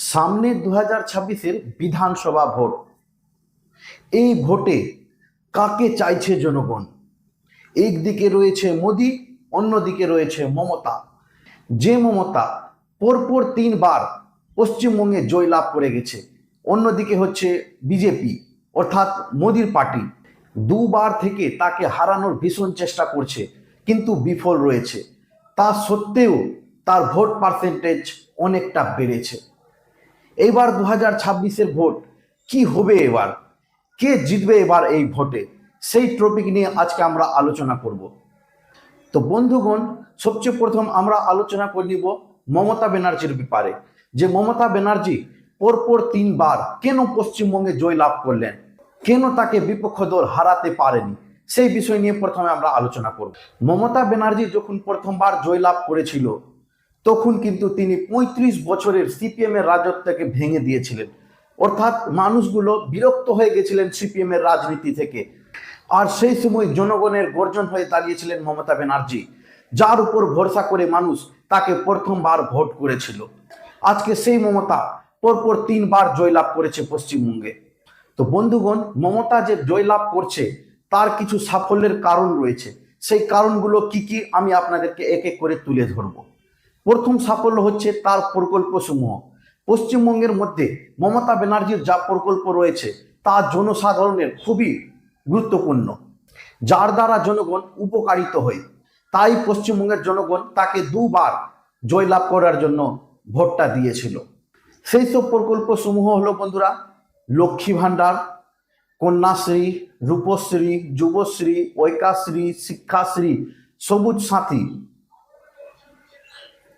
সামনে 2026-এর বিধানসভা ভোট। এই ভোটে কাকে চাইছে জনগণ? একদিকে রয়েছে মোদি, অন্যদিকে রয়েছে মমতা। যে মমতা পরপর 3বার পশ্চিমবঙ্গে জয়লাভ করে গেছে, অন্যদিকে হচ্ছে বিজেপি অর্থাৎ মোদির পার্টি। দুবার থেকে তাকে হারানোর ভীষণ চেষ্টা করছে, কিন্তু বিফল রয়েছে। তা সত্ত্বেও তার ভোট পার্সেন্টেজ অনেকটা বেড়েছে। এইবার 2026-এর ভোট কি হবে? এবার কে জিতবে এবার এই ভোটে? সেই টপিক নিয়ে আজকে আমরা আলোচনা করব। তো বন্ধুগণ, সবচেয়ে প্রথম আমরা আলোচনা করে নিব মমতা ব্যানার্জির ব্যাপারে, যে মমতা ব্যানার্জি পরপর 3বার কেন পশ্চিমবঙ্গে জয়লাভ করলেন, কেন তাকে বিপক্ষ দল হারাতে পারেনি, সেই বিষয় নিয়ে প্রথমে আমরা আলোচনা করব। মমতা ব্যানার্জি যখন প্রথমবার জয়লাভ করেছিল, তখন কিন্তু তিনি 35 বছরের সিপিএম এর রাজত্বকে ভেঙে দিয়েছিলেন। অর্থাৎ মানুষগুলো বিরক্ত হয়ে গেছিলেন সিপিএম এর রাজনীতি থেকে। আর সেই সময় জনগণের গর্জন হয়ে দাঁড়িয়েছিলেন মমতা ব্যানার্জি, যার উপর ভরসা করে মানুষ তাকে প্রথমবার ভোট করেছিল। আজকে সেই মমতা পরপর 3বার জয়লাভ করেছে পশ্চিমবঙ্গে। তো বন্ধুগণ, মমতা যে জয়লাভ করছে তার কিছু সাফল্যের কারণ রয়েছে। সেই কারণগুলো কি কি আমি আপনাদেরকে এক এক করে তুলে ধরব। প্রথম সাফল্য হচ্ছে তার প্রকল্প সমূহ। পশ্চিমবঙ্গের মধ্যে মমতা ব্যানার্জির যা প্রকল্প রয়েছে তা জনসাধারণের খুবই গুরুত্বপূর্ণ, যার দ্বারা জনগণ উপকারিত হয়। তাই পশ্চিমবঙ্গের জনগণ তাকে 2বার জয়লাভ করার জন্য ভোটটা দিয়েছিল। সেই সব প্রকল্প সমূহ হলো বন্ধুরা, লক্ষ্মী ভাণ্ডার, কন্যাশ্রী, রূপশ্রী, যুবশ্রী, ঐক্যশ্রী, শিক্ষাশ্রী, সবুজ সাথী,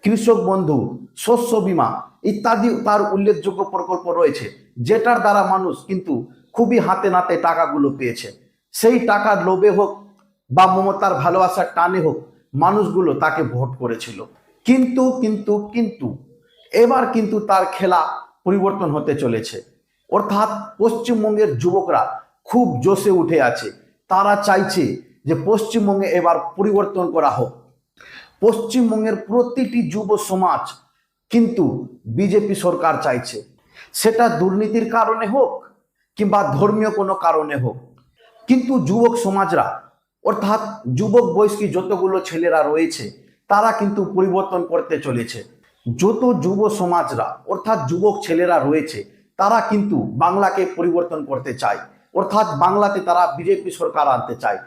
কৃষক বন্ধু, শস্য বীমা ইত্যাদি তার উল্লেখযোগ্য প্রকল্প রয়েছে, যেটার দ্বারা মানুষ কিন্তু খুবই হাতে নাতে টাকাগুলো পেয়েছে। সেই টাকার লোভে হোক বা মমতার ভালোবাসার টানে হোক, মানুষগুলো তাকে ভোট করেছিল। কিন্তু কিন্তু কিন্তু এবার কিন্তু তার খেলা পরিবর্তন হতে চলেছে। অর্থাৎ পশ্চিমবঙ্গের যুবকরা খুব জোশে উঠে আছে। তারা চাইছে যে পশ্চিমবঙ্গে এবার পরিবর্তন করা হোক। পশ্চিমবঙ্গের প্রতিটি যুব সমাজ কিন্তু বিজেপি সরকার চাইছে, সেটা দুর্নীতির কারণে হোক কিংবা ধর্মীয় কোনো কারণে হোক। কিন্তু যুবক সমাজরা অর্থাৎ যুবক বয়সী যতগুলো ছেলেরা রয়েছে তারা কিন্তু পরিবর্তন করতে চলেছে। যত যুব সমাজরা অর্থাৎ যুবক ছেলেরা রয়েছে তারা কিন্তু বাংলাকে পরিবর্তন করতে চায়, অর্থাৎ বাংলাতে তারা বিজেপি সরকার আনতে চায়।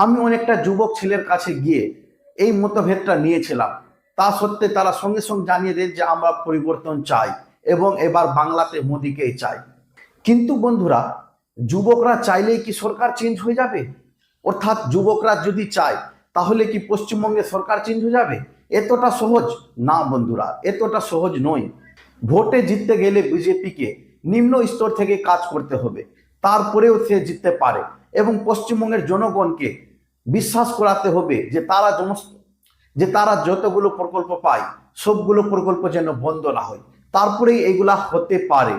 আমি অনেকটা যুবক ছেলের কাছে গিয়ে এই মতভেদটা নিয়েছিলাম, তা সত্ত্বে তারা সঙ্গে সঙ্গে জানিয়ে দেন যে আমরা পরিবর্তন চাই এবং এবার বাংলাতে মোদিকেই চাই। কিন্তু বন্ধুরা, যুবকরা চাইলেই কি সরকার চেঞ্জ হয়ে যাবে? অর্থাৎ যুবকরা যদি চায় তাহলে কি পশ্চিমবঙ্গে সরকার চেঞ্জ হয়ে যাবে? এতটা সহজ না বন্ধুরা, এতটা সহজ নয়। ভোটে জিততে গেলে বিজেপিকে নিম্ন স্তর থেকে কাজ করতে হবে, তারপরেও সে জিততে পারে। এবং পশ্চিমবঙ্গের জনগণকে বিশ্বাস করাতে হবে যে তারা যতগুলো প্রকল্প পায় সবগুলো প্রকল্প যেন বন্ধ না হয়, তারপরেই এগুলা হতে পারে।